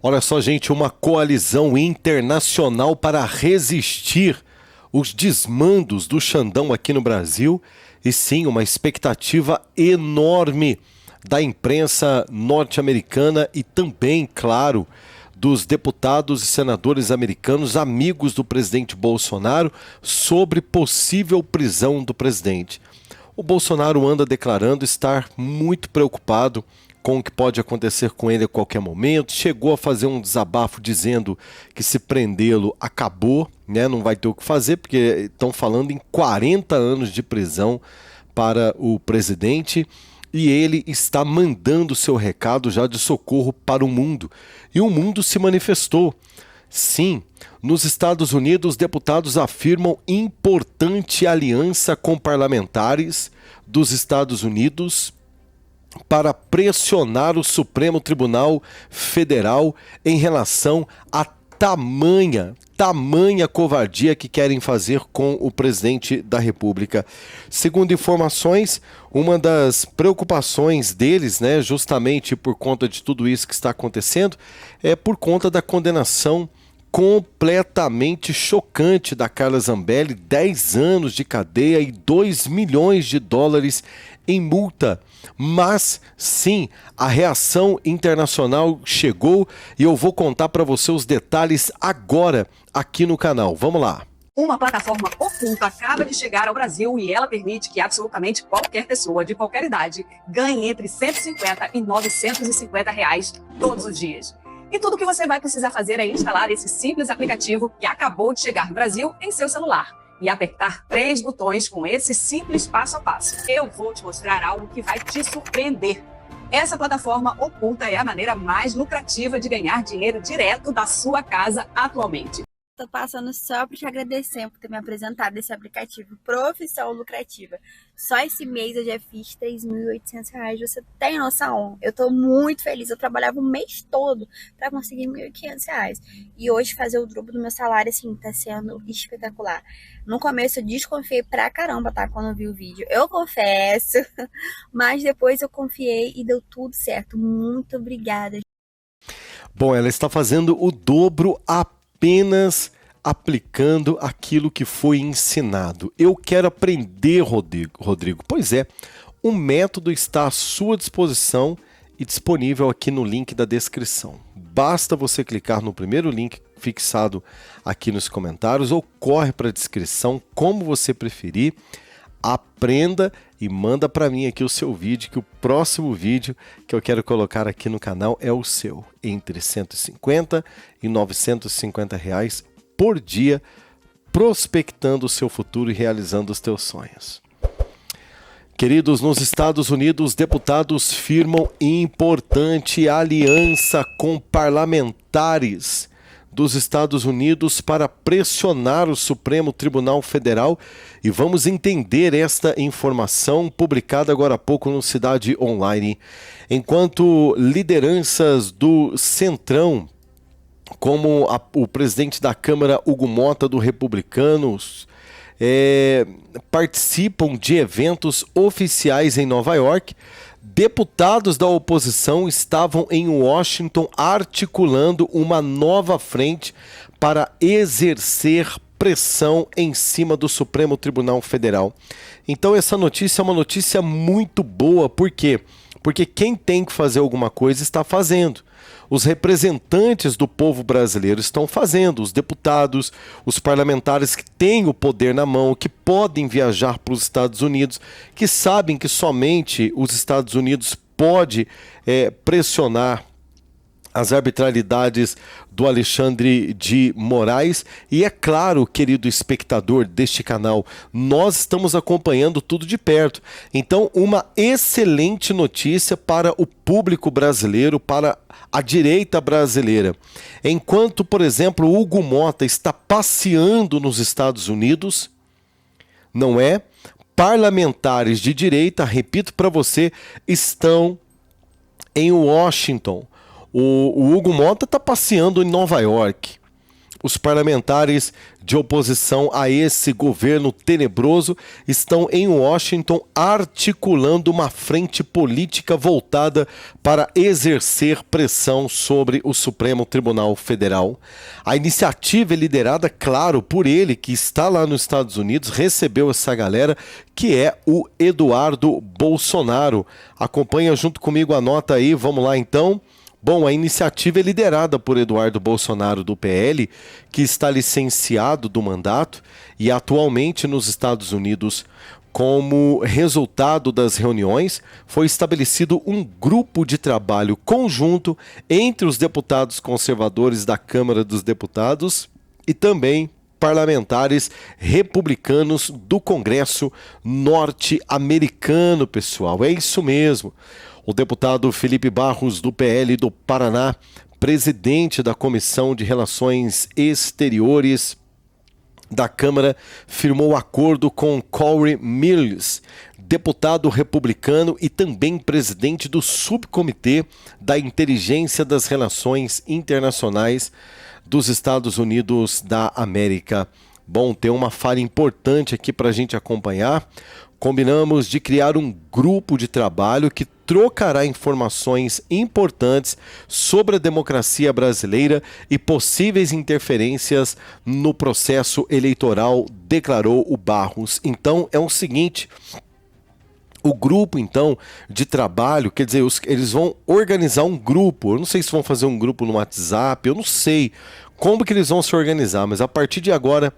Olha só, gente, uma coalizão internacional para resistir os desmandos do Xandão aqui no Brasil e sim, uma expectativa enorme da imprensa norte-americana e também, claro, dos deputados e senadores americanos, amigos do presidente Bolsonaro, sobre possível prisão do presidente. O Bolsonaro anda declarando estar muito preocupado com o que pode acontecer com ele a qualquer momento. Chegou a fazer um desabafo dizendo que se prendê-lo acabou, né? Não vai ter o que fazer, porque estão falando em 40 anos de prisão para o presidente. E ele está mandando seu recado já de socorro para o mundo. E o mundo se manifestou. Sim, nos Estados Unidos, deputados afirmam importante aliança com parlamentares dos Estados Unidos para pressionar o Supremo Tribunal Federal em relação à tamanha covardia que querem fazer com o presidente da República. Segundo informações, uma das preocupações deles, né, justamente por conta de tudo isso que está acontecendo, é por conta da condenação completamente chocante da Carla Zambelli, 10 anos de cadeia e 2 milhões de dólares em multa. Mas sim, a reação internacional chegou e eu vou contar para você os detalhes agora aqui no canal. Vamos lá. Uma plataforma oculta acaba de chegar ao Brasil e ela permite que absolutamente qualquer pessoa de qualquer idade ganhe entre 150 e 950 reais todos os dias. E tudo que você vai precisar fazer é instalar esse simples aplicativo que acabou de chegar no Brasil em seu celular e apertar 3 botões com esse simples passo a passo. Eu vou te mostrar algo que vai te surpreender. Essa plataforma oculta é a maneira mais lucrativa de ganhar dinheiro direto da sua casa atualmente. Tô passando só para te agradecer por ter me apresentado esse aplicativo Profissão Lucrativa. Só esse mês eu já fiz R$ 3.800. Você tem noção? Eu tô muito feliz. Eu trabalhava o mês todo para conseguir R$ 1.500. E hoje fazer o dobro do meu salário, assim, tá sendo espetacular. No começo eu desconfiei pra caramba, tá? Quando eu vi o vídeo. Eu confesso. Mas depois eu confiei e deu tudo certo. Muito obrigada. Bom, ela está fazendo o dobro apenas aplicando aquilo que foi ensinado. Eu quero aprender, Rodrigo. Pois é, o método está à sua disposição e disponível aqui no link da descrição. Basta você clicar no primeiro link fixado aqui nos comentários ou corre para a descrição, como você preferir. Aprenda e manda para mim aqui o seu vídeo, que o próximo vídeo que eu quero colocar aqui no canal é o seu, entre 150 e 950 reais por dia, prospectando o seu futuro e realizando os teus sonhos. Queridos, nos Estados Unidos, deputados firmam importante aliança com parlamentares dos Estados Unidos para pressionar o Supremo Tribunal Federal, e vamos entender esta informação publicada agora há pouco no Cidade Online. Enquanto lideranças do Centrão, como o presidente da Câmara, Hugo Mota, do Republicanos, participam de eventos oficiais em Nova York, deputados da oposição estavam em Washington articulando uma nova frente para exercer pressão em cima do Supremo Tribunal Federal. Então essa notícia é uma notícia muito boa. Por quê? Porque quem tem que fazer alguma coisa está fazendo. Os representantes do povo brasileiro estão fazendo, os deputados, os parlamentares que têm o poder na mão, que podem viajar para os Estados Unidos, que sabem que somente os Estados Unidos pode pressionar as arbitrariedades do Alexandre de Moraes. E é claro, querido espectador deste canal, nós estamos acompanhando tudo de perto. Então, uma excelente notícia para o público brasileiro, para a direita brasileira. Enquanto, por exemplo, Hugo Mota está passeando nos Estados Unidos, não é? Parlamentares de direita, repito para você, estão em Washington. O Hugo Mota está passeando em Nova York. Os parlamentares de oposição a esse governo tenebroso estão em Washington articulando uma frente política voltada para exercer pressão sobre o Supremo Tribunal Federal. A iniciativa é liderada, claro, por ele, que está lá nos Estados Unidos, recebeu essa galera, que é o Eduardo Bolsonaro. Acompanha junto comigo a nota aí, vamos lá então. Bom, a iniciativa é liderada por Eduardo Bolsonaro, do PL, que está licenciado do mandato e atualmente nos Estados Unidos. Como resultado das reuniões, foi estabelecido um grupo de trabalho conjunto entre os deputados conservadores da Câmara dos Deputados e também parlamentares republicanos do Congresso norte-americano, pessoal. É isso mesmo. O deputado Felipe Barros, do PL do Paraná, presidente da Comissão de Relações Exteriores da Câmara, firmou acordo com Corey Mills, deputado republicano e também presidente do Subcomitê da Inteligência das Relações Internacionais dos Estados Unidos da América. Bom, tem uma falha importante aqui para a gente acompanhar. Combinamos de criar um grupo de trabalho que trocará informações importantes sobre a democracia brasileira e possíveis interferências no processo eleitoral, declarou o Barros. Então, é o seguinte, o grupo, então, de trabalho, quer dizer, eles vão organizar um grupo. Eu não sei se vão fazer um grupo no WhatsApp, eu não sei como que eles vão se organizar, mas a partir de agora,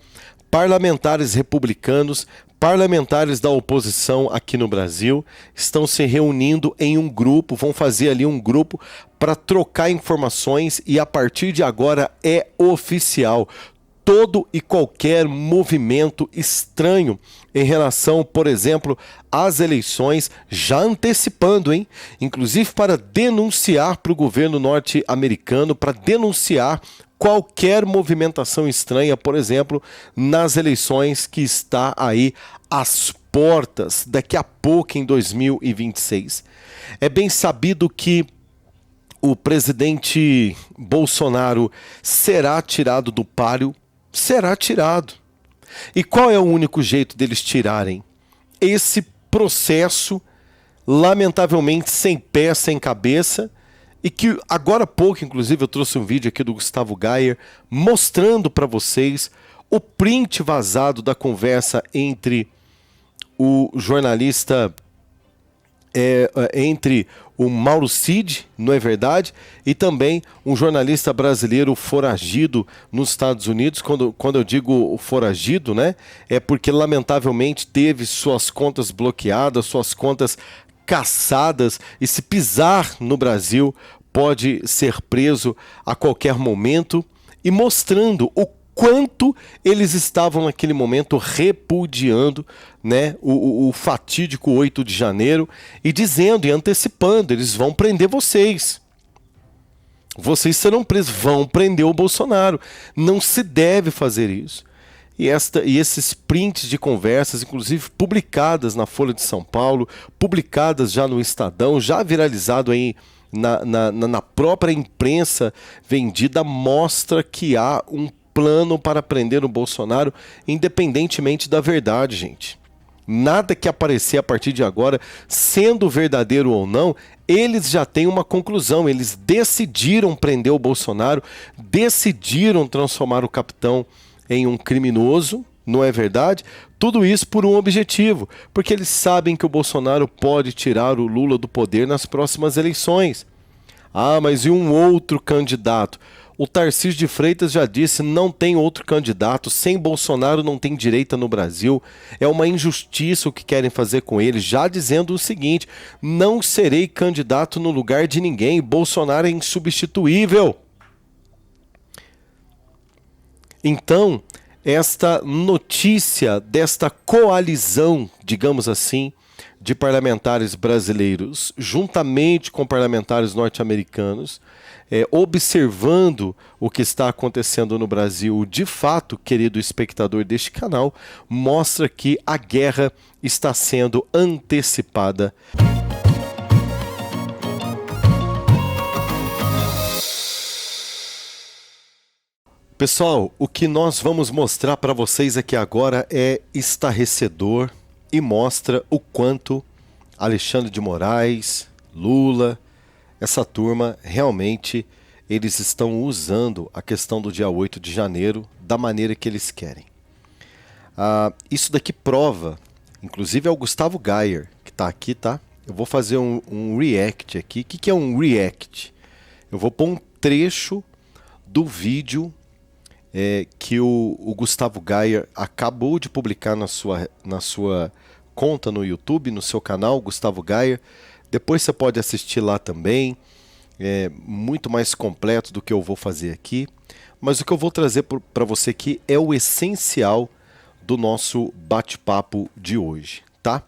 parlamentares republicanos, parlamentares da oposição aqui no Brasil estão se reunindo em um grupo, vão fazer ali um grupo para trocar informações e a partir de agora é oficial. Todo e qualquer movimento estranho em relação, por exemplo, às eleições, já antecipando, hein? Inclusive para denunciar para o governo norte-americano, para denunciar qualquer movimentação estranha, por exemplo, nas eleições que está aí às portas, daqui a pouco em 2026. É bem sabido que o presidente Bolsonaro será tirado do páreo, será tirado. E qual é o único jeito deles tirarem? Esse processo, lamentavelmente, sem pé, sem cabeça, e que agora há pouco, inclusive, eu trouxe um vídeo aqui do Gustavo Gayer mostrando para vocês o print vazado da conversa entre o jornalista, entre o Mauro Cid, não é verdade? E também um jornalista brasileiro foragido nos Estados Unidos. Quando eu digo foragido, né? É porque lamentavelmente teve suas contas bloqueadas, suas contas caçadas, e se pisar no Brasil pode ser preso a qualquer momento, e mostrando o quanto eles estavam naquele momento repudiando, né, o fatídico 8 de janeiro e dizendo e antecipando, eles vão prender vocês. Vocês serão presos, vão prender o Bolsonaro. Não se deve fazer isso. E esses prints de conversas, inclusive publicadas na Folha de São Paulo, publicadas já no Estadão, já viralizado aí na própria imprensa vendida, mostra que há um plano para prender o Bolsonaro, independentemente da verdade, gente. Nada que aparecer a partir de agora, sendo verdadeiro ou não, eles já têm uma conclusão. Eles decidiram prender o Bolsonaro, decidiram transformar o capitão em um criminoso, não é verdade? Tudo isso por um objetivo, porque eles sabem que o Bolsonaro pode tirar o Lula do poder nas próximas eleições. Ah, mas e um outro candidato? O Tarcísio de Freitas já disse, não tem outro candidato, sem Bolsonaro não tem direita no Brasil, é uma injustiça o que querem fazer com ele, já dizendo o seguinte, não serei candidato no lugar de ninguém, Bolsonaro é insubstituível. Então, esta notícia desta coalizão, digamos assim, de parlamentares brasileiros, juntamente com parlamentares norte-americanos, observando o que está acontecendo no Brasil, de fato, querido espectador deste canal, mostra que a guerra está sendo antecipada. Pessoal, o que nós vamos mostrar para vocês aqui agora é estarrecedor e mostra o quanto Alexandre de Moraes, Lula, essa turma realmente eles estão usando a questão do dia 8 de janeiro da maneira que eles querem. Isso daqui prova, inclusive é o Gustavo Gayer que está aqui, tá? Eu vou fazer um react aqui. O que é um react? Eu vou pôr um trecho do vídeo que o Gustavo Gayer acabou de publicar na sua conta no YouTube, no seu canal, Gustavo Gayer. Depois você pode assistir lá também. É muito mais completo do que eu vou fazer aqui. Mas o que eu vou trazer para você aqui é o essencial do nosso bate-papo de hoje, tá?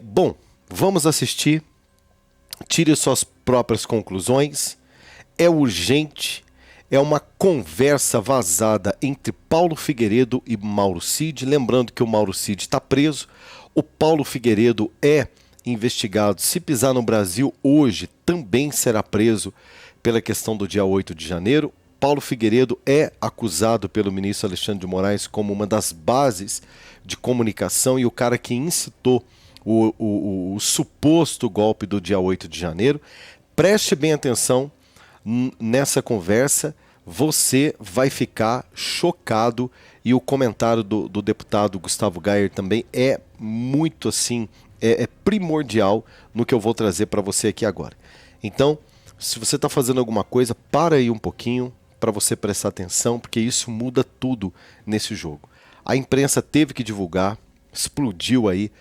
Bom, vamos assistir. Tire suas próprias conclusões. É urgente. É uma conversa vazada entre Paulo Figueiredo e Mauro Cid. Lembrando que o Mauro Cid está preso. O Paulo Figueiredo é investigado. Se pisar no Brasil hoje, também será preso pela questão do dia 8 de janeiro. Paulo Figueiredo é acusado pelo ministro Alexandre de Moraes como uma das bases de comunicação e o cara que incitou o suposto golpe do dia 8 de janeiro. Preste bem atenção nessa conversa, você vai ficar chocado e o comentário do deputado Gustavo Gayer também é muito assim, é primordial no que eu vou trazer para você aqui agora. Então, se você está fazendo alguma coisa, para aí um pouquinho para você prestar atenção, porque isso muda tudo nesse jogo. A imprensa teve que divulgar, explodiu aí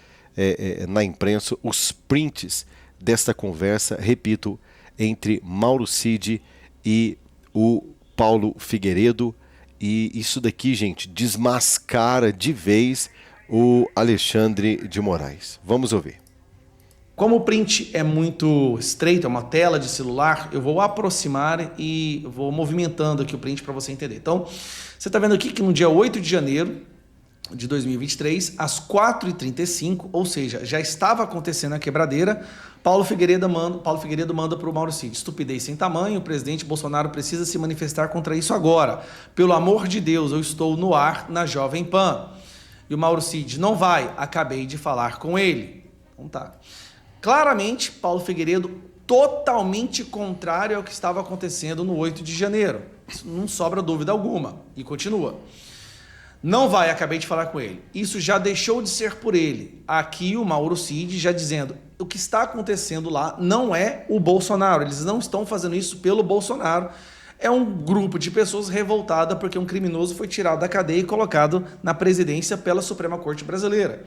na imprensa os prints desta conversa, repito, entre Mauro Cid e o Paulo Figueiredo. E isso daqui, gente, desmascara de vez o Alexandre de Moraes. Vamos ouvir. Como o print é muito estreito, é uma tela de celular, eu vou aproximar e vou movimentando aqui o print para você entender. Então, você está vendo aqui que no dia 8 de janeiro de 2023, às 4h35, ou seja, já estava acontecendo a quebradeira, Paulo Figueiredo manda para o Mauro Cid: estupidez sem tamanho, o presidente Bolsonaro precisa se manifestar contra isso agora. Pelo amor de Deus, eu estou no ar na Jovem Pan. E o Mauro Cid: não vai, acabei de falar com ele. Então tá. Claramente, Paulo Figueiredo totalmente contrário ao que estava acontecendo no 8 de janeiro. Isso não sobra dúvida alguma. E continua. Não vai, acabei de falar com ele. Isso já deixou de ser por ele. Aqui o Mauro Cid já dizendo: o que está acontecendo lá não é o Bolsonaro. Eles não estão fazendo isso pelo Bolsonaro. É um grupo de pessoas revoltada porque um criminoso foi tirado da cadeia e colocado na presidência pela Suprema Corte Brasileira.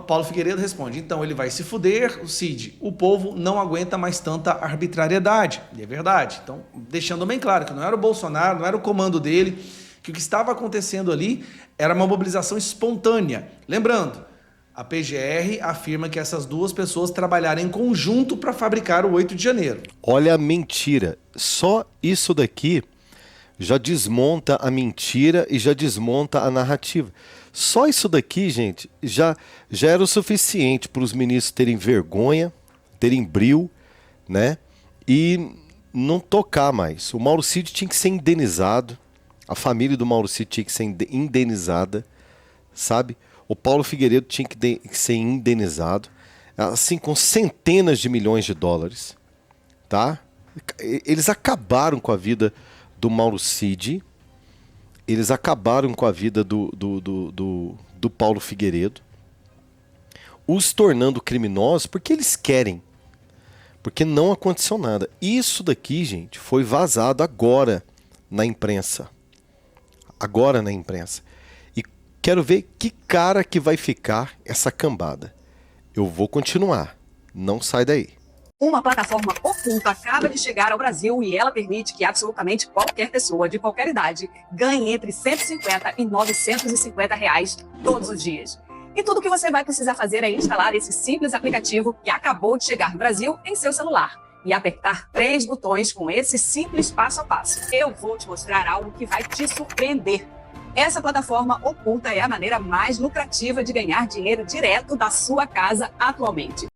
Paulo Figueiredo responde: então ele vai se fuder, o Cid. O povo não aguenta mais tanta arbitrariedade. E é verdade. Então, deixando bem claro que não era o Bolsonaro, não era o comando dele, que o que estava acontecendo ali era uma mobilização espontânea. Lembrando, a PGR afirma que essas duas pessoas trabalharam em conjunto para fabricar o 8 de janeiro. Olha a mentira. Só isso daqui já desmonta a mentira e já desmonta a narrativa. Só isso daqui, gente, já era o suficiente para os ministros terem vergonha, terem brio, né? E não tocar mais. O Mauro Cid tinha que ser indenizado. A família do Mauro Cid tinha que ser indenizada, sabe? O Paulo Figueiredo tinha que ser indenizado, assim, com centenas de milhões de dólares, tá? Eles acabaram com a vida do Mauro Cid, eles acabaram com a vida do Paulo Figueiredo, os tornando criminosos porque eles querem, porque não aconteceu nada. Isso daqui, gente, foi vazado agora na imprensa. Agora na imprensa. E quero ver que cara que vai ficar essa cambada. Eu vou continuar. Não sai daí. Uma plataforma oculta acaba de chegar ao Brasil e ela permite que absolutamente qualquer pessoa de qualquer idade ganhe entre 150 e 950 reais todos os dias. E tudo que você vai precisar fazer é instalar esse simples aplicativo que acabou de chegar no Brasil em seu celular e apertar 3 botões com esse simples passo a passo. Eu vou te mostrar algo que vai te surpreender. Essa plataforma oculta é a maneira mais lucrativa de ganhar dinheiro direto da sua casa atualmente.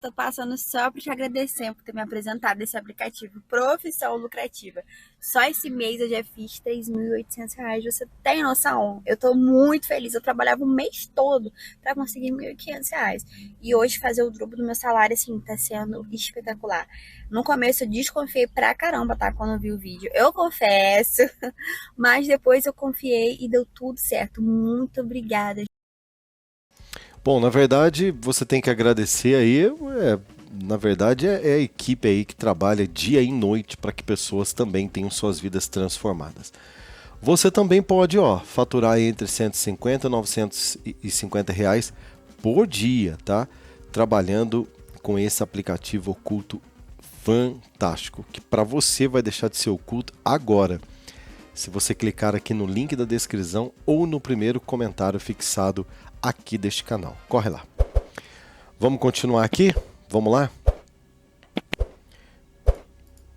Tô passando só para te agradecer por ter me apresentado esse aplicativo Profissão Lucrativa. Só esse mês eu já fiz R$ 3.800. Você tem noção? Eu tô muito feliz. Eu trabalhava o mês todo para conseguir R$ 1.500. E hoje fazer o dobro do meu salário, assim, tá sendo espetacular. No começo eu desconfiei pra caramba, tá? Quando eu vi o vídeo. Eu confesso. Mas depois eu confiei e deu tudo certo. Muito obrigada. Bom, na verdade, você tem que agradecer aí, na verdade, é a equipe aí que trabalha dia e noite para que pessoas também tenham suas vidas transformadas. Você também pode, faturar entre 150 e 950 reais por dia, tá? Trabalhando com esse aplicativo oculto fantástico, que para você vai deixar de ser oculto agora. Se você clicar aqui no link da descrição ou no primeiro comentário fixado aqui deste canal. Corre lá. Vamos continuar aqui? Vamos lá?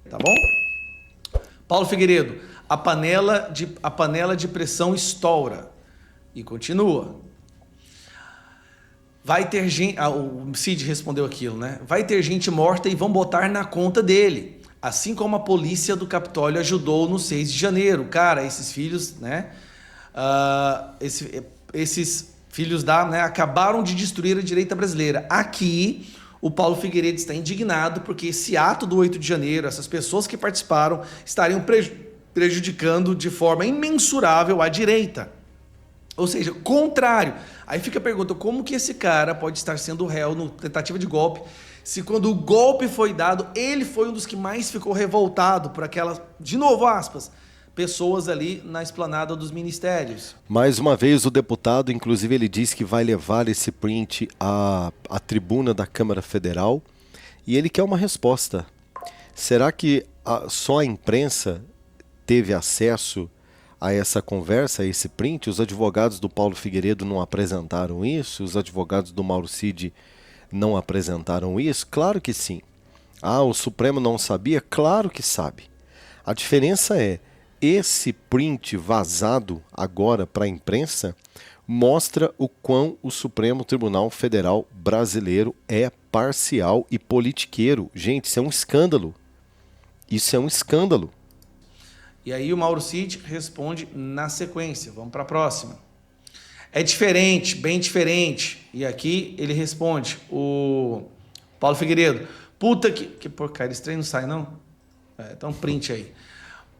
Tá bom? Paulo Figueiredo, a panela de pressão estoura. E continua. Vai ter gente... o Cid respondeu aquilo, né? Vai ter gente morta e vão botar na conta dele. Assim como a polícia do Capitólio ajudou no 6 de janeiro. Cara, esses filhos, né? Esses filhos acabaram de destruir a direita brasileira. Aqui, o Paulo Figueiredo está indignado porque esse ato do 8 de janeiro, essas pessoas que participaram, estariam prejudicando de forma imensurável a direita. Ou seja, contrário. Aí fica a pergunta, como que esse cara pode estar sendo réu no tentativa de golpe, se quando o golpe foi dado, ele foi um dos que mais ficou revoltado por aquelas, de novo aspas, pessoas ali na esplanada dos ministérios. Mais uma vez o deputado, inclusive ele disse que vai levar esse print à tribuna da Câmara Federal e ele quer uma resposta. Será que só a imprensa teve acesso a essa conversa, a esse print? Os advogados do Paulo Figueiredo não apresentaram isso? Os advogados do Mauro Cid não apresentaram isso? Claro que sim. O Supremo não sabia? Claro que sabe. A diferença é, esse print vazado agora para a imprensa mostra o quão o Supremo Tribunal Federal brasileiro é parcial e politiqueiro. Gente, isso é um escândalo. Isso é um escândalo. E aí o Mauro Cid responde na sequência. Vamos para a próxima. É diferente, bem diferente. E aqui ele responde, o Paulo Figueiredo. Puta que porcaria, esse trem não sai não? Então print aí.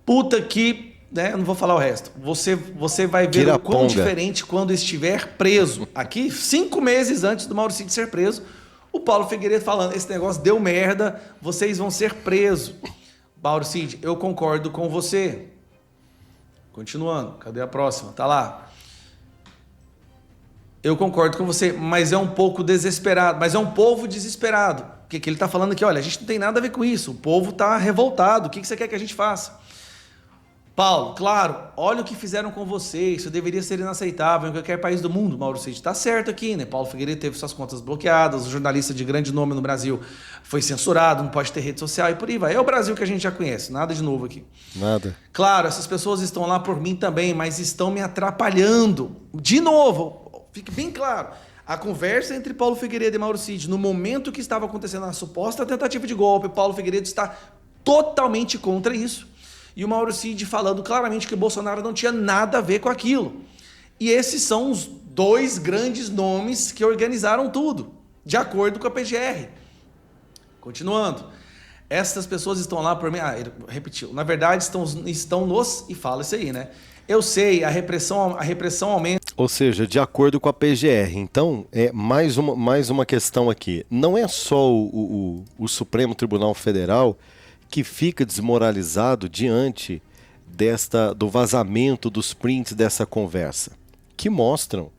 Puta que, né? Eu não vou falar o resto. Você vai ver o quão diferente quando estiver preso. Aqui, 5 meses antes do Mauro Cid ser preso, o Paulo Figueiredo falando, esse negócio deu merda, vocês vão ser presos. Mauro Cid, eu concordo com você. Continuando, cadê a próxima? Tá lá. Eu concordo com você, mas é um pouco desesperado, mas é um povo desesperado. Porque ele está falando aqui, olha, a gente não tem nada a ver com isso, o povo está revoltado, o que você quer que a gente faça? Paulo, claro, olha o que fizeram com você, isso deveria ser inaceitável em qualquer país do mundo. Mauro Cid está certo aqui, né? Paulo Figueiredo teve suas contas bloqueadas, o jornalista de grande nome no Brasil foi censurado, não pode ter rede social e por aí vai. É o Brasil que a gente já conhece, nada de novo aqui. Nada. Claro, essas pessoas estão lá por mim também, mas estão me atrapalhando. De novo, fique bem claro, a conversa entre Paulo Figueiredo e Mauro Cid, no momento que estava acontecendo a suposta tentativa de golpe, Paulo Figueiredo está totalmente contra isso. E o Mauro Cid falando claramente que o Bolsonaro não tinha nada a ver com aquilo. E esses são os 2 grandes nomes que organizaram tudo, de acordo com a PGR. Continuando. Essas pessoas estão lá por mim... ele repetiu. Na verdade, estão nos... E fala isso aí, né? Eu sei, a repressão aumenta. Ou seja, de acordo com a PGR. Então, é mais uma questão aqui. Não é só o Supremo Tribunal Federal que fica desmoralizado diante do vazamento dos prints dessa conversa, que mostram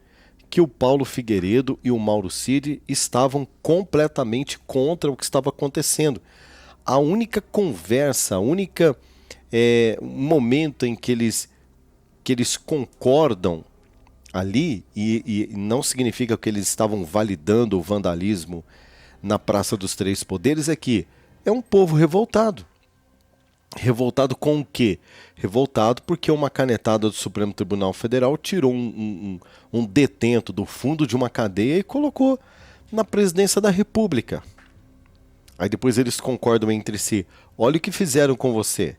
que o Paulo Figueiredo e o Mauro Cid estavam completamente contra o que estava acontecendo. A única conversa, momento em que eles concordam ali, e não significa que eles estavam validando o vandalismo na Praça dos Três Poderes, é que é um povo revoltado. Revoltado com o quê? Revoltado porque uma canetada do Supremo Tribunal Federal tirou um detento do fundo de uma cadeia e colocou na presidência da República. Aí depois eles concordam entre si. Olha o que fizeram com você.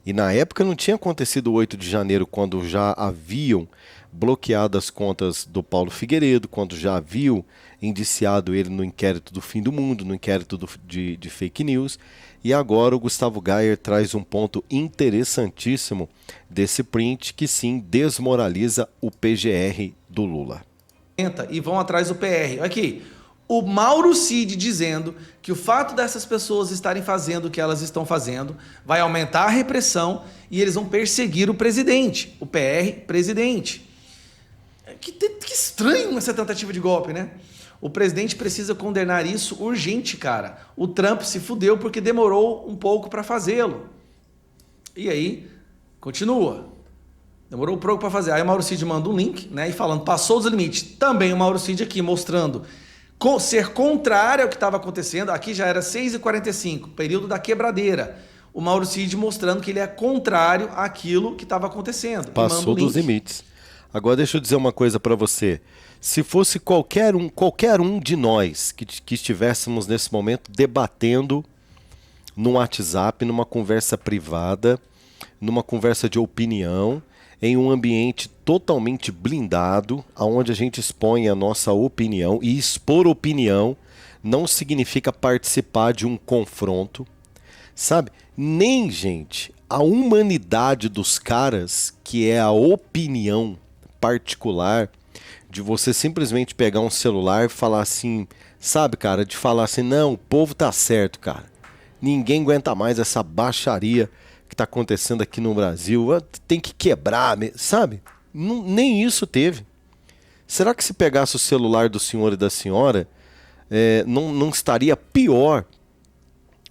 E na época não tinha acontecido o 8 de janeiro, quando já haviam bloqueado as contas do Paulo Figueiredo, quando já haviam indiciado ele no inquérito do fim do mundo, no inquérito de fake news. E agora o Gustavo Gayer traz um ponto interessantíssimo desse print que sim desmoraliza o PGR do Lula. E vão atrás do PR. Aqui, o Mauro Cid dizendo que o fato dessas pessoas estarem fazendo o que elas estão fazendo vai aumentar a repressão e eles vão perseguir o presidente, o PR presidente. Que estranho essa tentativa de golpe, né? O presidente precisa condenar isso urgente, cara. O Trump se fudeu porque demorou um pouco para fazê-lo. E aí, continua. Demorou um pouco para fazer. Aí o Mauro Cid manda um link, né? E falando, passou os limites. Também o Mauro Cid aqui mostrando ser contrário ao que estava acontecendo. Aqui já era 6h45, período da quebradeira. O Mauro Cid mostrando que ele é contrário àquilo que estava acontecendo. Passou dos limites. Agora deixa eu dizer uma coisa para você. Se fosse qualquer um de nós que estivéssemos nesse momento debatendo no WhatsApp, numa conversa privada, numa conversa de opinião, em um ambiente totalmente blindado, onde a gente expõe a nossa opinião, e expor opinião não significa participar de um confronto, sabe? Nem, gente, a humanidade dos caras, que é a opinião particular, de você simplesmente pegar um celular e falar assim, sabe, cara, de falar assim, não, o povo tá certo, cara. Ninguém aguenta mais essa baixaria que tá acontecendo aqui no Brasil, tem que quebrar, sabe? Nem isso teve. Será que se pegasse o celular do senhor e da senhora, não estaria pior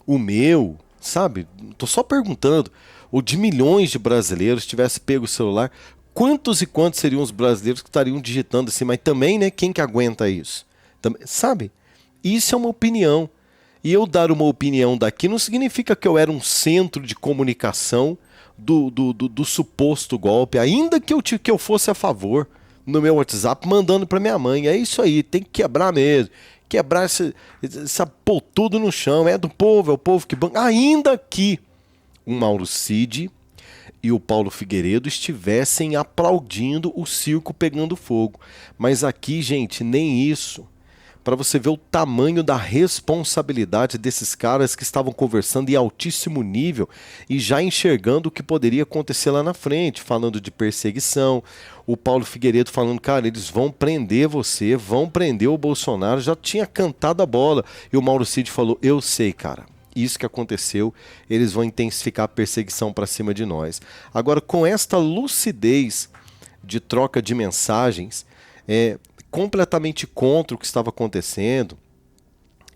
o meu, sabe? Tô só perguntando, ou de milhões de brasileiros tivesse pego o celular, quantos e quantos seriam os brasileiros que estariam digitando assim, mas também, né, quem que aguenta isso? Sabe? Isso é uma opinião. E eu dar uma opinião daqui não significa que eu era um centro de comunicação do suposto golpe, ainda que eu fosse a favor no meu WhatsApp, mandando para minha mãe. É isso aí, tem que quebrar mesmo. Quebrar pôr tudo no chão. É do povo, é o povo que banca. Ainda que o Mauro Cid e o Paulo Figueiredo estivessem aplaudindo o circo pegando fogo. Mas aqui, gente, nem isso. Para você ver o tamanho da responsabilidade desses caras que estavam conversando em altíssimo nível e já enxergando o que poderia acontecer lá na frente, falando de perseguição. O Paulo Figueiredo falando, cara, eles vão prender você, vão prender o Bolsonaro, já tinha cantado a bola. E o Mauro Cid falou, eu sei, cara. Isso que aconteceu, eles vão intensificar a perseguição para cima de nós. Agora, com esta lucidez de troca de mensagens, completamente contra o que estava acontecendo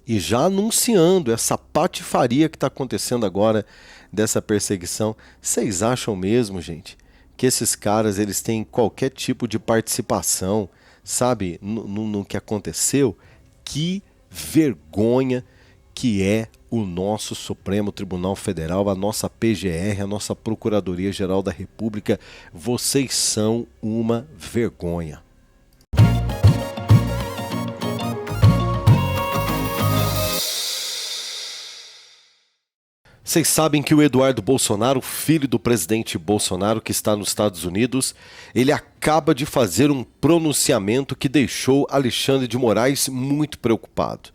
e já anunciando essa patifaria que está acontecendo agora dessa perseguição, vocês acham mesmo, gente, que esses caras eles têm qualquer tipo de participação, sabe, no que aconteceu? Que vergonha que é o nosso Supremo Tribunal Federal, a nossa PGR, a nossa Procuradoria-Geral da República. Vocês são uma vergonha. Vocês sabem que o Eduardo Bolsonaro, filho do presidente Bolsonaro, que está nos Estados Unidos, ele acaba de fazer um pronunciamento que deixou Alexandre de Moraes muito preocupado.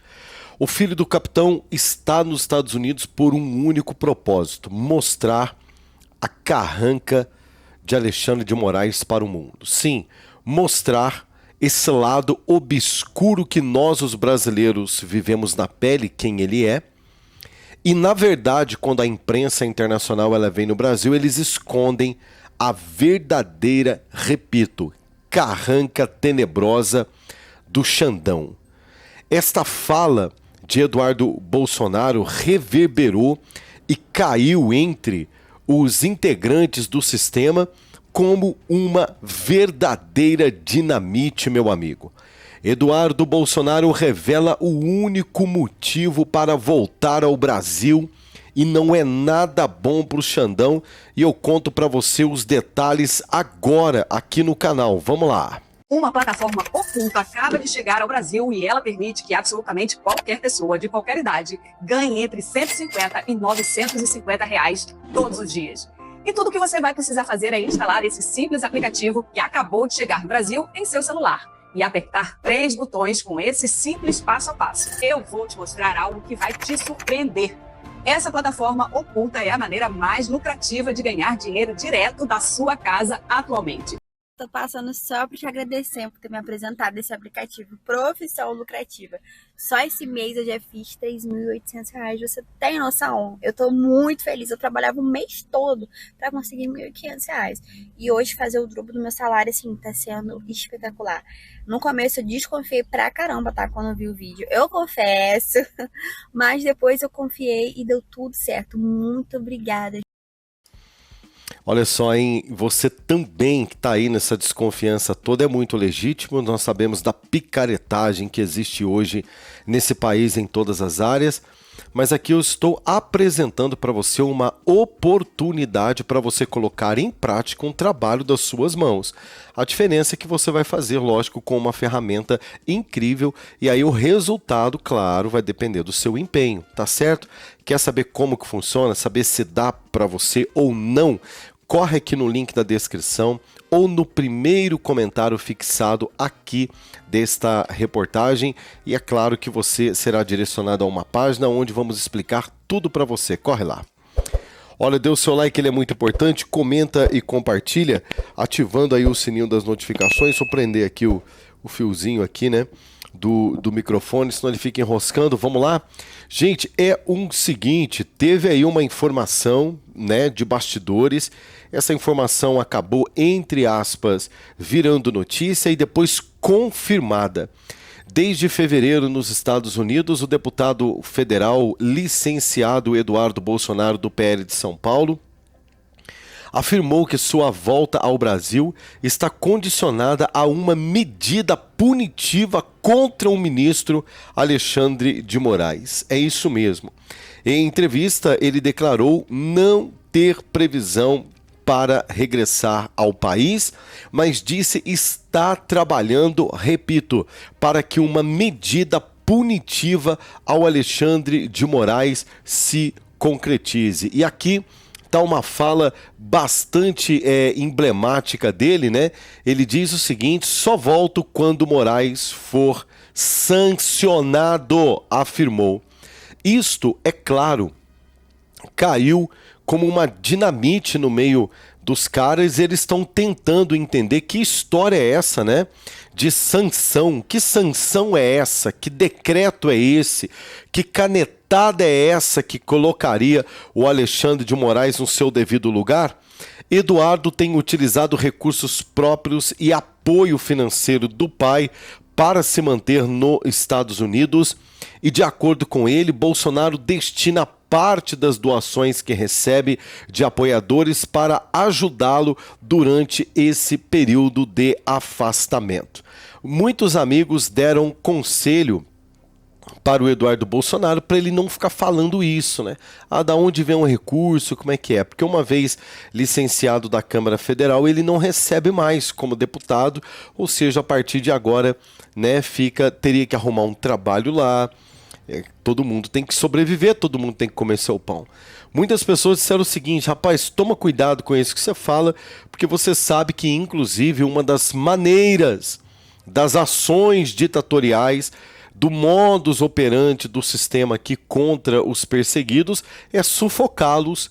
O filho do capitão está nos Estados Unidos por um único propósito: mostrar a carranca de Alexandre de Moraes para o mundo. Sim, mostrar esse lado obscuro que nós, os brasileiros, vivemos na pele, quem ele é. E, na verdade, quando a imprensa internacional ela vem no Brasil, eles escondem a verdadeira, repito, carranca tenebrosa do Xandão. Esta fala de Eduardo Bolsonaro reverberou e caiu entre os integrantes do sistema como uma verdadeira dinamite, meu amigo. Eduardo Bolsonaro revela o único motivo para voltar ao Brasil e não é nada bom para o Xandão, e eu conto para você os detalhes agora aqui no canal. Vamos lá. Uma plataforma oculta acaba de chegar ao Brasil e ela permite que absolutamente qualquer pessoa de qualquer idade ganhe entre 150 e 950 reais todos os dias. E tudo o que você vai precisar fazer é instalar esse simples aplicativo que acabou de chegar no Brasil em seu celular e apertar 3 botões com esse simples passo a passo. Eu vou te mostrar algo que vai te surpreender. Essa plataforma oculta é a maneira mais lucrativa de ganhar dinheiro direto da sua casa atualmente. Tô passando só para te agradecer por ter me apresentado esse aplicativo Profissão Lucrativa. Só esse mês eu já fiz R$ 3.800. Você tem noção? Eu tô muito feliz. Eu trabalhava o mês todo para conseguir R$ 1.500. E hoje fazer o dobro do meu salário, assim, tá sendo espetacular. No começo eu desconfiei pra caramba, tá? Quando eu vi o vídeo. Eu confesso. Mas depois eu confiei e deu tudo certo. Muito obrigada. Olha só, hein? Você também que está aí nessa desconfiança toda é muito legítimo. Nós sabemos da picaretagem que existe hoje nesse país em todas as áreas. Mas aqui eu estou apresentando para você uma oportunidade para você colocar em prática um trabalho das suas mãos. A diferença é que você vai fazer, lógico, com uma ferramenta incrível e aí o resultado, claro, vai depender do seu empenho, tá certo? Quer saber como que funciona, saber se dá para você ou não? Corre aqui no link da descrição ou no primeiro comentário fixado aqui desta reportagem e é claro que você será direcionado a uma página onde vamos explicar tudo para você. Corre lá. Olha, dê o seu like, ele é muito importante, comenta e compartilha, ativando aí o sininho das notificações. Vou prender aqui o fiozinho aqui, né, do microfone, senão ele fica enroscando. Vamos lá? Gente, é o seguinte, teve aí uma informação, né, de bastidores. Essa informação acabou, entre aspas, virando notícia e depois confirmada. Desde fevereiro, nos Estados Unidos, o deputado federal licenciado Eduardo Bolsonaro, do PL de São Paulo, afirmou que sua volta ao Brasil está condicionada a uma medida punitiva contra o ministro Alexandre de Moraes. É isso mesmo. Em entrevista, ele declarou não ter previsão para regressar ao país, mas disse estar trabalhando, repito, para que uma medida punitiva ao Alexandre de Moraes se concretize. E aqui está uma fala bastante emblemática dele, né? Ele diz o seguinte: só volto quando Moraes for sancionado, afirmou. Isto, é claro, caiu como uma dinamite no meio dos caras. Eles estão tentando entender que história é essa, né? De sanção. Que sanção é essa? Que decreto é esse? Que canetada é essa que colocaria o Alexandre de Moraes no seu devido lugar? Eduardo tem utilizado recursos próprios e apoio financeiro do pai para se manter nos Estados Unidos e, de acordo com ele, Bolsonaro destina parte das doações que recebe de apoiadores para ajudá-lo durante esse período de afastamento. Muitos amigos deram conselho para o Eduardo Bolsonaro para ele não ficar falando isso, né? Ah, da onde vem um recurso, como é que é? Porque uma vez licenciado da Câmara Federal, ele não recebe mais como deputado, ou seja, a partir de agora, né, teria que arrumar um trabalho lá. Todo mundo tem que sobreviver, todo mundo tem que comer seu pão. Muitas pessoas disseram o seguinte: rapaz, toma cuidado com isso que você fala, porque você sabe que, inclusive, uma das maneiras das ações ditatoriais, do modus operandi do sistema aqui contra os perseguidos é sufocá-los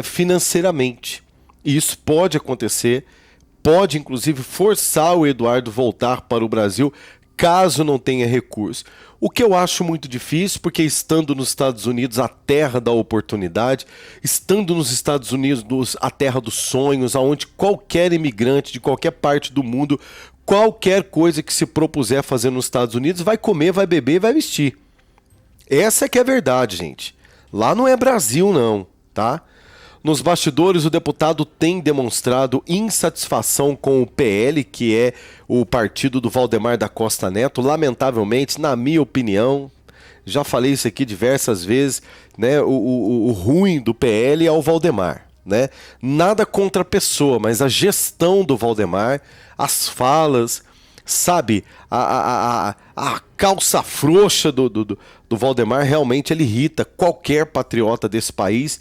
financeiramente. E isso pode acontecer, pode inclusive forçar o Eduardo voltar para o Brasil caso não tenha recurso. O que eu acho muito difícil, porque estando nos Estados Unidos, a terra da oportunidade, estando nos Estados Unidos, a terra dos sonhos, aonde qualquer imigrante de qualquer parte do mundo, qualquer coisa que se propuser fazer nos Estados Unidos, vai comer, vai beber e vai vestir. Essa é que é a verdade, gente. Lá não é Brasil, não, tá? Nos bastidores, o deputado tem demonstrado insatisfação com o PL, que é o partido do Valdemar da Costa Neto. Lamentavelmente, na minha opinião, já falei isso aqui diversas vezes, né? O ruim do PL é o Valdemar, né? Nada contra a pessoa, mas a gestão do Valdemar, as falas, sabe? A calça frouxa do Valdemar realmente ele irrita qualquer patriota desse país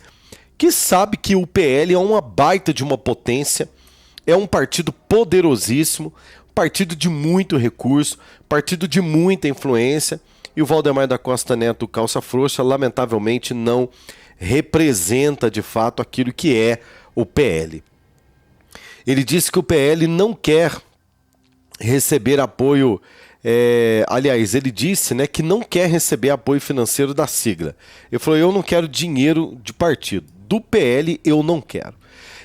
que sabe que o PL é uma baita de uma potência, é um partido poderosíssimo, partido de muito recurso, partido de muita influência, e o Valdemar da Costa Neto, calça frouxa, lamentavelmente não representa de fato aquilo que é o PL. Ele disse que o PL não quer receber apoio, aliás, ele disse, né, que não quer receber apoio financeiro da sigla. Ele falou, eu não quero dinheiro de partido, do PL eu não quero.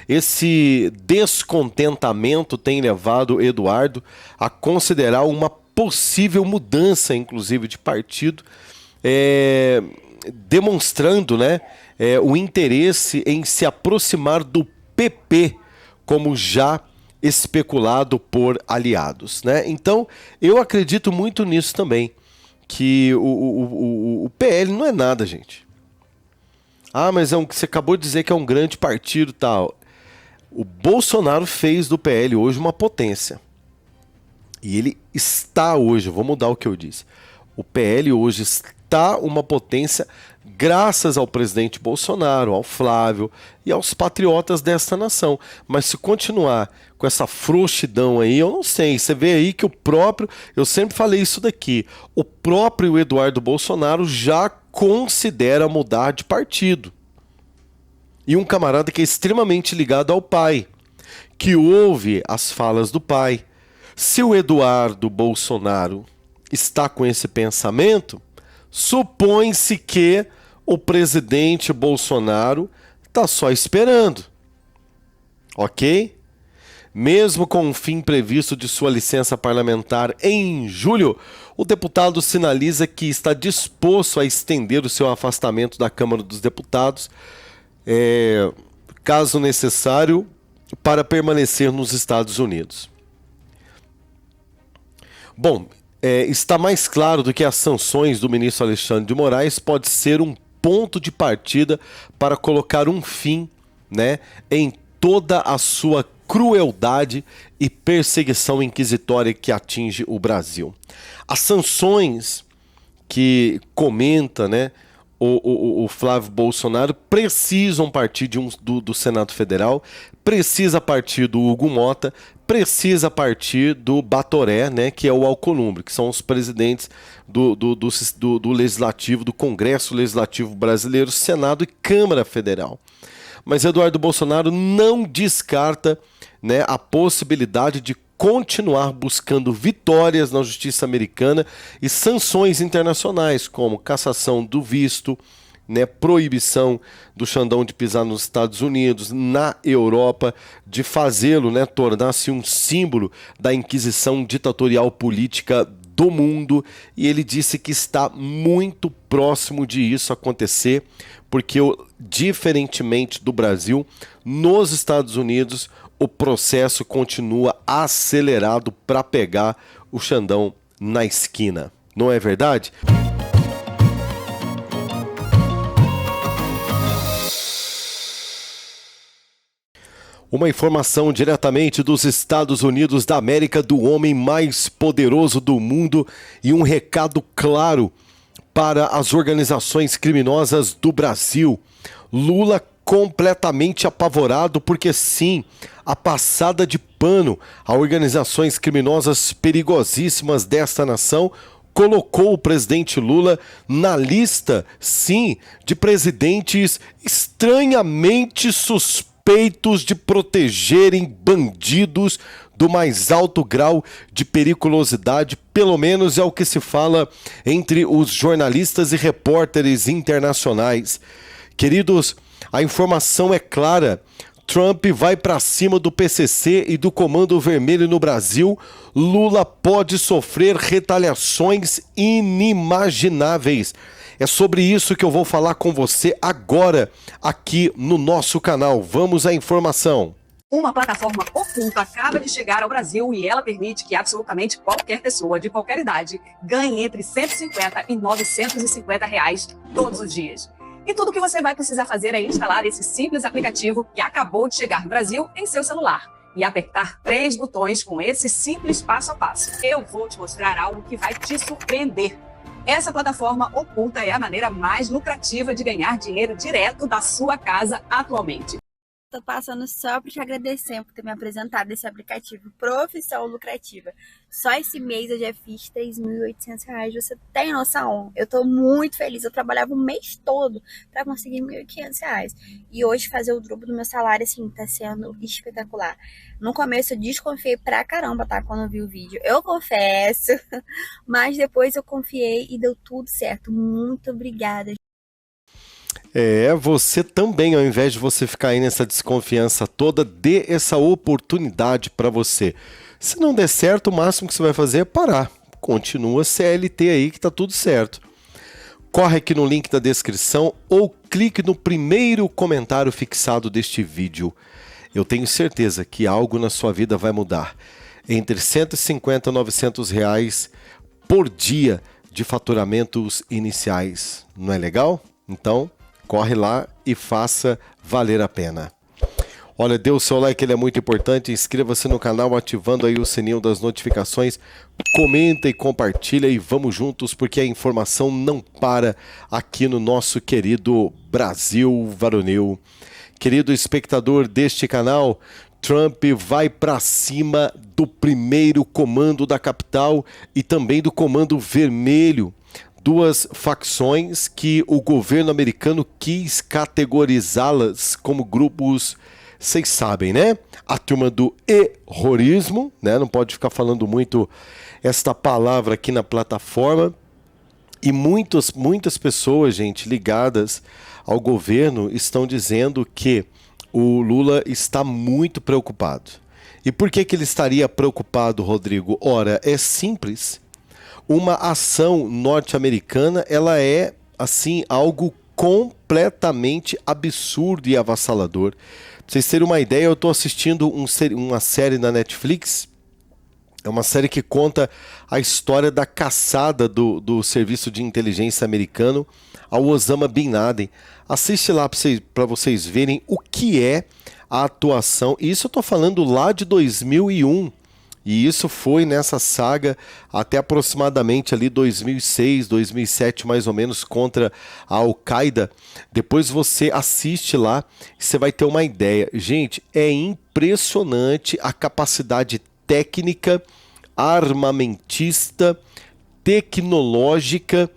Esse descontentamento tem levado Eduardo a considerar uma possível mudança, inclusive, de partido, demonstrando, né, o interesse em se aproximar do PP, como já especulado por aliados, né? Então, eu acredito muito nisso também, que o PL não é nada, gente. Ah, mas você acabou de dizer que é um grande partido, tal. O Bolsonaro fez do PL hoje uma potência. E ele está hoje, vou mudar o que eu disse. O PL hoje está uma potência graças ao presidente Bolsonaro, ao Flávio e aos patriotas desta nação. Mas se continuar com essa frouxidão aí, eu não sei. Você vê aí que o próprio, eu sempre falei isso daqui, o próprio Eduardo Bolsonaro já considera mudar de partido. E um camarada que é extremamente ligado ao pai, que ouve as falas do pai. Se o Eduardo Bolsonaro está com esse pensamento, supõe-se que o presidente Bolsonaro está só esperando. Ok? Mesmo com o fim previsto de sua licença parlamentar em julho, o deputado sinaliza que está disposto a estender o seu afastamento da Câmara dos Deputados, caso necessário, para permanecer nos Estados Unidos. Bom, está mais claro do que as sanções do ministro Alexandre de Moraes pode ser um ponto de partida para colocar um fim, né, em toda a sua crueldade e perseguição inquisitória que atinge o Brasil. As sanções que comenta, né, o Flávio Bolsonaro precisam partir do Senado Federal, precisa partir do Hugo Mota, precisa partir do Batoré, né, que é o Alcolumbre, que são os presidentes do Legislativo, do Congresso Legislativo Brasileiro, Senado e Câmara Federal. Mas Eduardo Bolsonaro não descarta, né, a possibilidade de continuar buscando vitórias na justiça americana e sanções internacionais, como cassação do visto, né, proibição do Xandão de pisar nos Estados Unidos, na Europa, de fazê-lo, né, tornar-se um símbolo da inquisição ditatorial política do mundo, e ele disse que está muito próximo de isso acontecer, porque, diferentemente do Brasil, nos Estados Unidos o processo continua acelerado para pegar o Xandão na esquina. Não é verdade? Uma informação diretamente dos Estados Unidos da América, do homem mais poderoso do mundo, e um recado claro para as organizações criminosas do Brasil. Lula completamente apavorado porque sim, a passada de pano a organizações criminosas perigosíssimas desta nação colocou o presidente Lula na lista, sim, de presidentes estranhamente suspeitos de protegerem bandidos do mais alto grau de periculosidade, pelo menos é o que se fala entre os jornalistas e repórteres internacionais. Queridos, a informação é clara. Trump vai para cima do PCC e do Comando Vermelho no Brasil. Lula pode sofrer retaliações inimagináveis. É sobre isso que eu vou falar com você agora, aqui no nosso canal. Vamos à informação. Uma plataforma oculta acaba de chegar ao Brasil e ela permite que absolutamente qualquer pessoa de qualquer idade ganhe entre R$ 150 e R$ 950 todos os dias. E tudo que você vai precisar fazer é instalar esse simples aplicativo que acabou de chegar no Brasil em seu celular e apertar 3 botões com esse simples passo a passo. Eu vou te mostrar algo que vai te surpreender. Essa plataforma oculta é a maneira mais lucrativa de ganhar dinheiro direto da sua casa atualmente. Tô passando só para te agradecer por ter me apresentado esse aplicativo Profissão Lucrativa. Só esse mês eu já fiz R$3.800. Você tem noção? Eu tô muito feliz. Eu trabalhava o mês todo para conseguir R$1.500. E hoje fazer o dobro do meu salário, assim, tá sendo espetacular. No começo eu desconfiei pra caramba, tá? Quando eu vi o vídeo. Eu confesso. Mas depois eu confiei e deu tudo certo. Muito obrigada. Você também, ao invés de você ficar aí nessa desconfiança toda, dê essa oportunidade para você. Se não der certo, o máximo que você vai fazer é parar. Continua CLT aí que tá tudo certo. Corre aqui no link da descrição ou clique no primeiro comentário fixado deste vídeo. Eu tenho certeza que algo na sua vida vai mudar. Entre 150 e 900 reais por dia de faturamentos iniciais. Não é legal? Então, corre lá e faça valer a pena. Olha, dê o seu like, ele é muito importante. Inscreva-se no canal ativando aí o sininho das notificações. Comenta e compartilha e vamos juntos porque a informação não para aqui no nosso querido Brasil Varonil. Querido espectador deste canal, Trump vai para cima do primeiro comando da capital e também do comando vermelho. Duas facções que o governo americano quis categorizá-las como grupos, vocês sabem, né? A turma do terrorismo, né? Não pode ficar falando muito esta palavra aqui na plataforma. E muitas pessoas, gente, ligadas ao governo estão dizendo que o Lula está muito preocupado. E por que ele estaria preocupado, Rodrigo? Ora, é simples. Uma ação norte-americana, ela é, assim, algo completamente absurdo e avassalador. Pra vocês terem uma ideia, eu estou assistindo uma série na Netflix. É uma série que conta a história da caçada do serviço de inteligência americano ao Osama Bin Laden. Assiste lá para vocês verem o que é a atuação. Isso eu estou falando lá de 2001. E isso foi nessa saga até aproximadamente ali 2006, 2007 mais ou menos contra a Al-Qaeda. Depois você assiste lá e você vai ter uma ideia. Gente, é impressionante a capacidade técnica, armamentista, tecnológica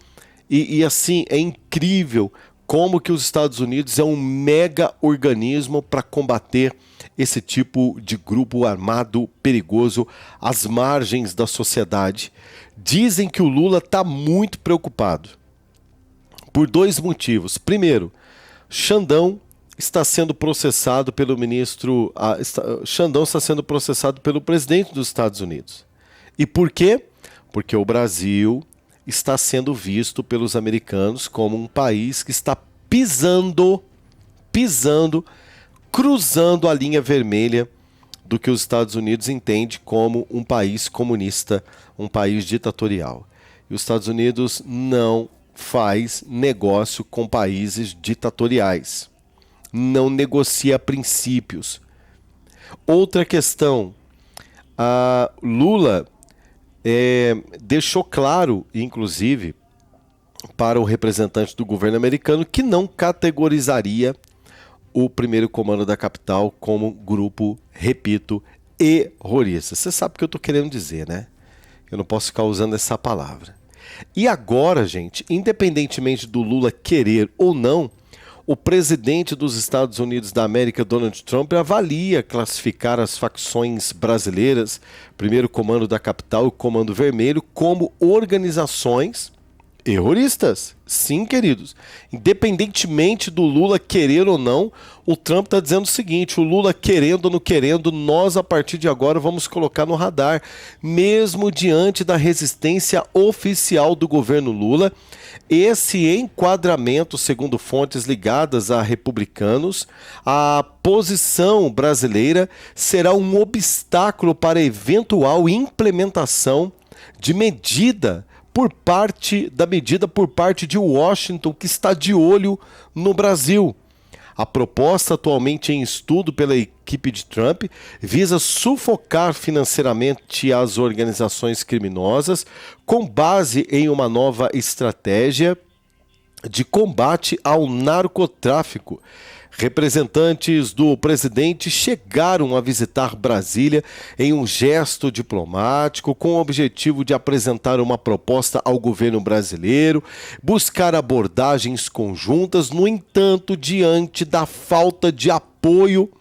e assim, é incrível como que os Estados Unidos é um mega organismo para combater esse tipo de grupo armado perigoso às margens da sociedade. Dizem que o Lula está muito preocupado por 2 motivos. Primeiro, Xandão está sendo processado pelo ministro... Xandão está sendo processado pelo presidente dos Estados Unidos. E por quê? Porque o Brasil está sendo visto pelos americanos como um país que está pisando, cruzando a linha vermelha do que os Estados Unidos entende como um país comunista, um país ditatorial. E os Estados Unidos não faz negócio com países ditatoriais. Não negocia princípios. Outra questão, a Lula deixou claro, inclusive, para o representante do governo americano que não categorizaria o primeiro comando da capital como grupo, repito, terrorista. Você sabe o que eu estou querendo dizer, né? Eu não posso ficar usando essa palavra. E agora, gente, independentemente do Lula querer ou não, o presidente dos Estados Unidos da América, Donald Trump, avalia classificar as facções brasileiras, primeiro comando da capital e o comando vermelho, como organizações terroristas. Sim, queridos. Independentemente do Lula querer ou não, o Trump está dizendo o seguinte: o Lula querendo ou não querendo, nós a partir de agora vamos colocar no radar. Mesmo diante da resistência oficial do governo Lula, esse enquadramento, segundo fontes ligadas a republicanos, a posição brasileira será um obstáculo para a eventual implementação de medida medida por parte de Washington, que está de olho no Brasil. A proposta, atualmente em estudo pela equipe de Trump, visa sufocar financeiramente as organizações criminosas com base em uma nova estratégia de combate ao narcotráfico. Representantes do presidente chegaram a visitar Brasília em um gesto diplomático com o objetivo de apresentar uma proposta ao governo brasileiro, buscar abordagens conjuntas. No entanto, diante da falta de apoio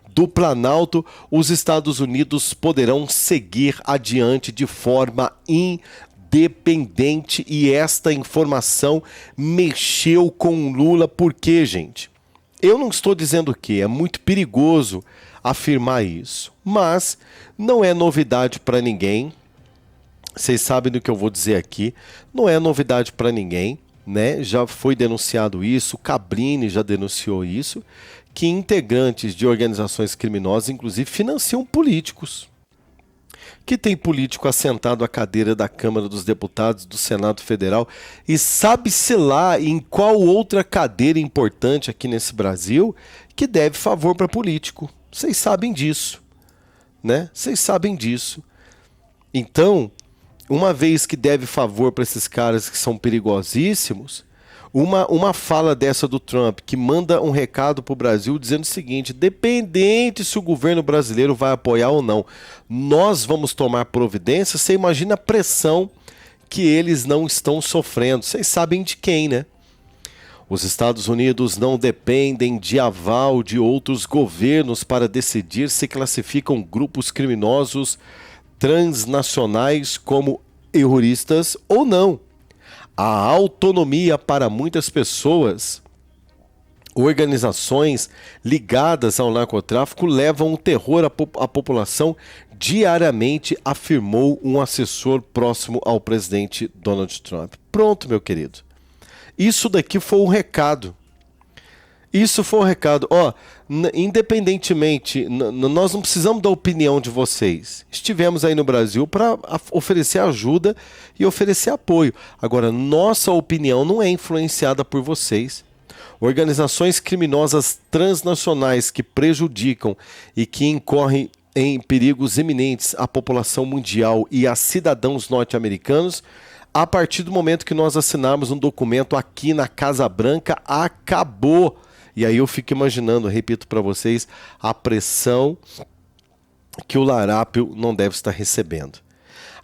do Planalto, os Estados Unidos poderão seguir adiante de forma independente, e esta informação mexeu com Lula. Por quê, gente? Eu não estou dizendo que é muito perigoso afirmar isso, mas não é novidade para ninguém. Vocês sabem do que eu vou dizer aqui. Não é novidade para ninguém, né? Já foi denunciado isso, o Cabrini já denunciou isso, que integrantes de organizações criminosas, inclusive, financiam políticos. Que tem político assentado à cadeira da Câmara dos Deputados, do Senado Federal, e sabe-se lá em qual outra cadeira importante aqui nesse Brasil que deve favor para político. Vocês sabem disso, né? Vocês sabem disso. Então, uma vez que deve favor para esses caras que são perigosíssimos, uma fala dessa do Trump, que manda um recado para o Brasil dizendo o seguinte: dependente se o governo brasileiro vai apoiar ou não, nós vamos tomar providência. Você imagina a pressão que eles não estão sofrendo. Vocês sabem de quem, né? Os Estados Unidos não dependem de aval de outros governos para decidir se classificam grupos criminosos transnacionais como terroristas ou não. A autonomia para muitas pessoas, organizações ligadas ao narcotráfico, levam o terror à população diariamente, afirmou um assessor próximo ao presidente Donald Trump. Pronto, meu querido. Isso daqui foi um recado. Isso foi um recado. Ó, independentemente, nós não precisamos da opinião de vocês. Estivemos aí no Brasil para oferecer ajuda e oferecer apoio. Agora, nossa opinião não é influenciada por vocês. Organizações criminosas transnacionais que prejudicam e que incorrem em perigos iminentes à população mundial e a cidadãos norte-americanos, a partir do momento que nós assinarmos um documento aqui na Casa Branca, acabou. E aí eu fico imaginando, repito para vocês, a pressão que o Larápio não deve estar recebendo.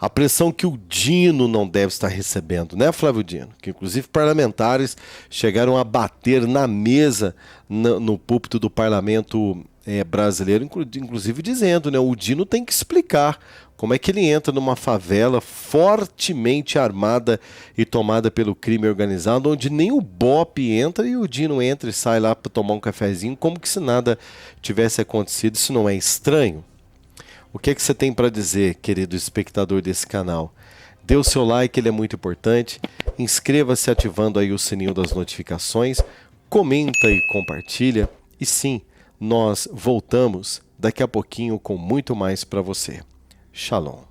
A pressão que o Dino não deve estar recebendo, né, Flávio Dino? Que inclusive parlamentares chegaram a bater na mesa no púlpito do parlamento brasileiro, inclusive dizendo, né, o Dino tem que explicar como é que ele entra numa favela fortemente armada e tomada pelo crime organizado, onde nem o BOP entra e o Dino entra e sai lá para tomar um cafezinho, como que se nada tivesse acontecido. Isso não é estranho? O que é que você tem para dizer, querido espectador desse canal? Dê o seu like, ele é muito importante. Inscreva-se ativando aí o sininho das notificações. Comenta e compartilha. E sim, nós voltamos daqui a pouquinho com muito mais para você. Shalom.